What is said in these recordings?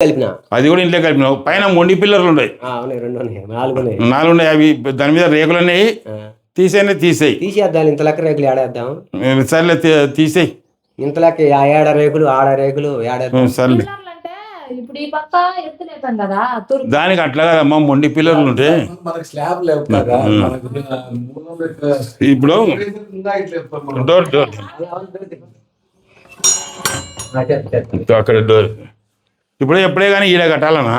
కలిపిన అది కూడా ఇంట్లో కలిపినావు. పైన మొండి పిల్లర్లు ఉన్నాయి. ఉన్నాయి, 2 ఉన్నాయి, 4 ఉన్నాయి. 4 ఉన్నాయి. అవి దాని మీద రేకులు ఉన్నాయి. తీసేయి. తీసేద్దాం. ఇంత లెక్క రేకులు ఏడేద్దాం. సర్లే తీసేయి. ఇంత లెక్క ఏడ రేకులు ఆడ రేకులు ఏడేద్దాం. సర్లే. ఇప్పుడు ఈ పక్క ఎత్తులేతాం కదా, దానికి అట్లా కదమ్మా, మొండి పిల్లర్లు ఉంటే ఇప్పుడు అక్కడ డోర్ ఇప్పుడు ఎప్పుడే కానీ ఈడ కట్టాలనా?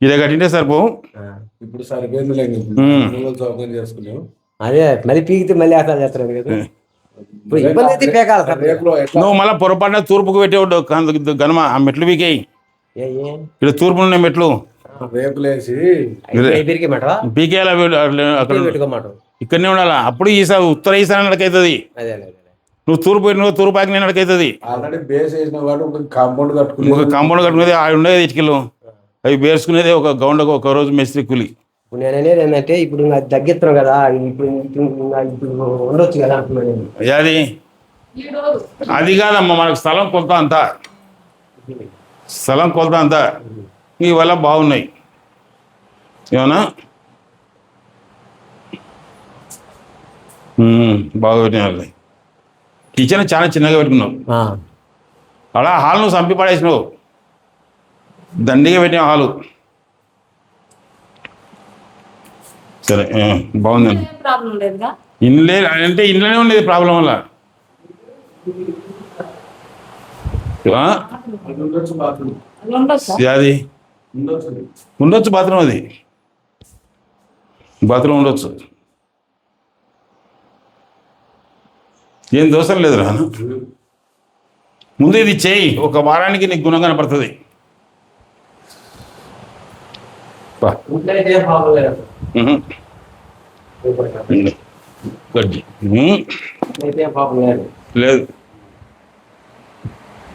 ఈడ కట్టింటే సరిపోవు. ఇప్పుడు సరిపోయింది చేసుకున్నాం. అదే మళ్ళీ పీకితే మళ్ళీ అసలు చేస్తారు కదా. ఇబ్బంది అయితే పేకాలి. నువ్వు మళ్ళీ పొరపాటున తూర్పుకు పెట్టేవాడు గనమ. ఆ మెట్లు పీకేయి. ఇక్కడ తూర్పు ఉన్నాయి మెట్లు. రేపులేసి పీకేయాలి. అక్కడ ఇక్కడనే ఉండాలా. అప్పుడు ఈసారి ఉత్తర ఈసారి నడకైతుంది. నువ్వు తూర్పు ఆకి నడకైతుంది. కాంపౌండ్ కట్టుకునేది ఆడ ఉండేది ఇటుకలు. అవి బేర్చుకునేది ఒక గౌండకు ఒక రోజు మేస్త్రి కూలి. ఇప్పుడు నేను అనేది ఏంటంటే ఇప్పుడు అది తగ్గిస్తున్నాం కదా, ఇప్పుడు ఉండొచ్చు కదా అంటున్నాను. అది కాదమ్మా, మనకు స్థలం కొలత అంతా ఈ వల్ల బాగున్నాయి. ఏమన్నా బాగా పెట్టిన కిచెన్ చాలా చిన్నగా పెట్టుకున్నావు. అలా హాల్ నువ్వు చంపి పడేసినావు. దండిగా పెట్టిన హాలు. సరే బాగుందండి. ఇండ్లే అంటే ఇంట్లోనే ఉండేది ప్రాబ్లం వల్ల. అది ఉండొచ్చు బాత్రూమ్. అది బాత్రూమ్ ఉండొచ్చు. ఏం దోషం లేదు రా. ముందు ఇది చేయి, ఒక వారానికి నీకు గుణం కనపడుతుంది. లేదు,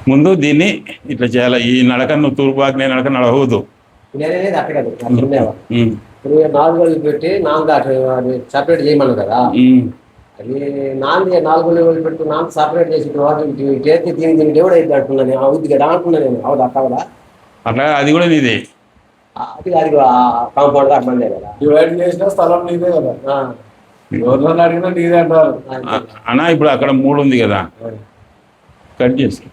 ముందు దీన్ని ఇట్లా చేయాలి. ఈ నడక నువ్వు తూర్పుబాకి నేను నడక నడవద్దు. ఇప్పుడు 4 రోజులు పెట్టి సపరేట్ చేయమన్నాను కదా. అది 4 రోజులు పెట్టి సపరేట్ చేసి దీనికి దేవుడు అయితే అంటున్నాను. అవుద్ది కదా అంటున్నాను నేను. అవుదా కావదా? అట్లా అది కూడా నీదే. అది కాంపౌండ్ అమ్మందే కదా. డివైడ్ చేసిన స్థలం నీదే కదా. ఎవరిని అడిగినా నీదే అంటారు అన్నా. ఇప్పుడు అక్కడ 3 ఉంది కదా, కట్ చేసి